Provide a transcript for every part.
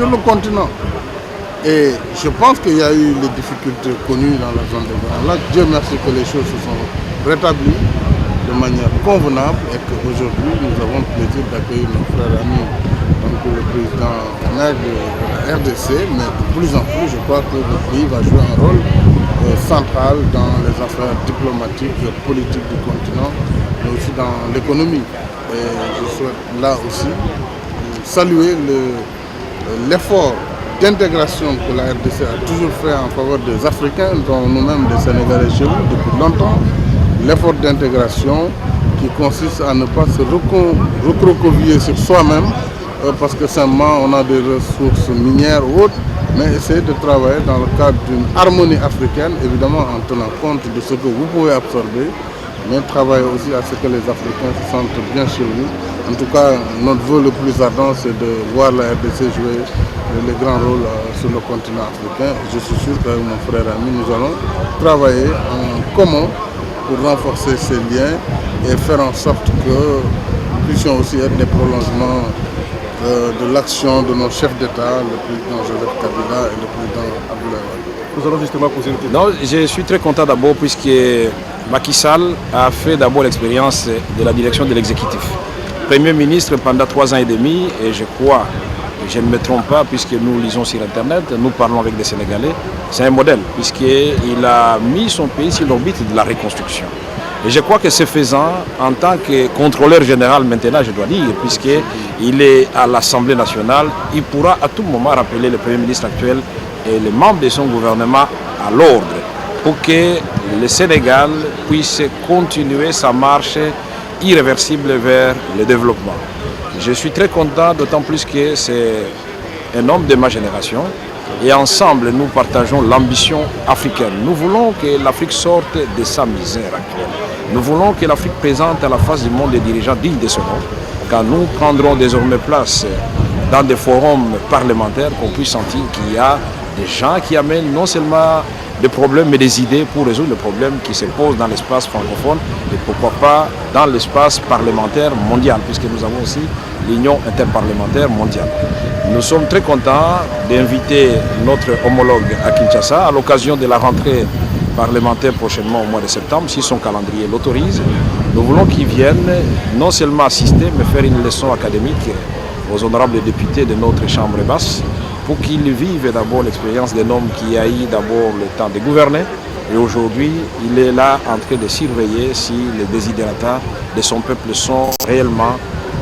sur le continent. Et je pense qu'il y a eu les difficultés connues dans la zone des Grands Lacs. Dieu merci que les choses se sont rétablies de manière convenable et qu'aujourd'hui nous avons le plaisir d'accueillir nos frères amis, donc le président maire de la RDC, mais de plus en plus je crois que le pays va jouer un rôle central dans les affaires diplomatiques et politiques du continent, mais aussi dans l'économie. Et je souhaite là aussi saluer l'effort d'intégration que la RDC a toujours fait en faveur des Africains, dont nous-mêmes des Sénégalais chez nous depuis longtemps. L'effort d'intégration qui consiste à ne pas se recroqueviller sur soi-même, parce que simplement on a des ressources minières ou autres, mais essayer de travailler dans le cadre d'une harmonie africaine, évidemment en tenant compte de ce que vous pouvez absorber, mais travailler aussi à ce que les Africains se sentent bien chez vous. En tout cas, notre vœu le plus ardent, c'est de voir la RDC jouer le grand rôle sur le continent africain. Je suis sûr qu'avec mon frère ami, nous allons travailler en commun pour renforcer ces liens et faire en sorte que nous puissions aussi être des prolongements de l'action de nos chefs d'État, le président Joseph Kabila et le président Abdoulaye Wade. Nous allons justement poser une question. Non, je suis très content d'abord puisque Macky Sall a fait d'abord l'expérience de la direction de l'exécutif. Premier ministre pendant 3 ans et demi, et je crois, je ne me trompe pas, puisque nous lisons sur Internet, nous parlons avec des Sénégalais, c'est un modèle, puisqu'il a mis son pays sur l'orbite de la reconstruction. Et je crois que ce faisant, en tant que contrôleur général maintenant, je dois dire, puisqu'il est à l'Assemblée nationale, il pourra à tout moment rappeler le Premier ministre actuel et les membres de son gouvernement à l'ordre, pour que le Sénégal puisse continuer sa marche irréversible vers le développement. Je suis très content, d'autant plus que c'est un homme de ma génération et ensemble nous partageons l'ambition africaine. Nous voulons que l'Afrique sorte de sa misère actuelle. Nous voulons que l'Afrique présente à la face du monde des dirigeants dignes de ce nom, car nous prendrons désormais place dans des forums parlementaires qu'on puisse sentir qu'il y a des gens qui amènent non seulement des problèmes mais des idées pour résoudre les problèmes qui se posent dans l'espace francophone et pourquoi pas dans l'espace parlementaire mondial, puisque nous avons aussi l'Union interparlementaire mondiale. Nous sommes très contents d'inviter notre homologue à Kinshasa à l'occasion de la rentrée parlementaire prochainement au mois de septembre, si son calendrier l'autorise. Nous voulons qu'il vienne non seulement assister, mais faire une leçon académique aux honorables députés de notre Chambre basse, pour qu'ils vivent d'abord l'expérience d'un homme qui a eu d'abord le temps de gouverner. Et aujourd'hui, il est là en train de surveiller si les desiderata de son peuple sont réellement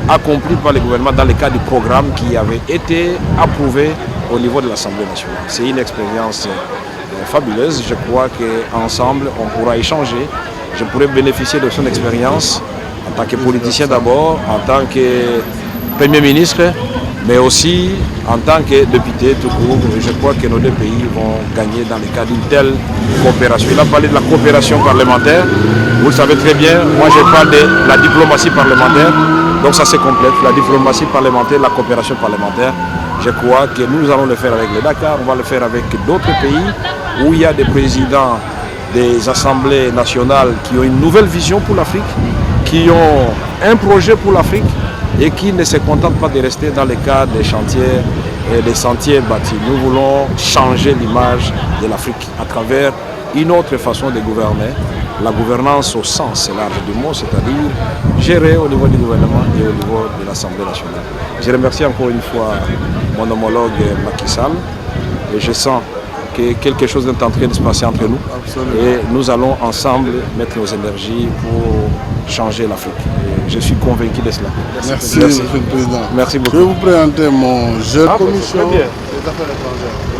accomplis par le gouvernement dans le cadre du programme qui avait été approuvé au niveau de l'Assemblée nationale. C'est une expérience fabuleuse. Je crois qu'ensemble, on pourra échanger. Je pourrais bénéficier de son expérience en tant que politicien d'abord, en tant que Premier ministre, mais aussi en tant que député tout court. Je crois que nos deux pays vont gagner dans le cadre d'une telle coopération. Il a parlé de la coopération parlementaire. Vous le savez très bien, moi je parle de la diplomatie parlementaire. Donc ça se complète, la diplomatie parlementaire, la coopération parlementaire. Je crois que nous allons le faire avec le Dakar, on va le faire avec d'autres pays où il y a des présidents des assemblées nationales qui ont une nouvelle vision pour l'Afrique, qui ont un projet pour l'Afrique, et qui ne se contentent pas de rester dans le cadre des chantiers et des sentiers bâtis. Nous voulons changer l'image de l'Afrique à travers une autre façon de gouverner, la gouvernance au sens large du mot, c'est-à-dire gérer au niveau du gouvernement et au niveau de l'Assemblée nationale. Je remercie encore une fois mon homologue Macky Sall et je sens que quelque chose est en train de se passer entre nous. Absolument. Et nous allons ensemble mettre nos énergies pour changer l'Afrique. Je suis convaincu de cela. Merci, Monsieur le Président. Merci beaucoup. Je vais vous présenter mon jeune commission des affaires étrangères.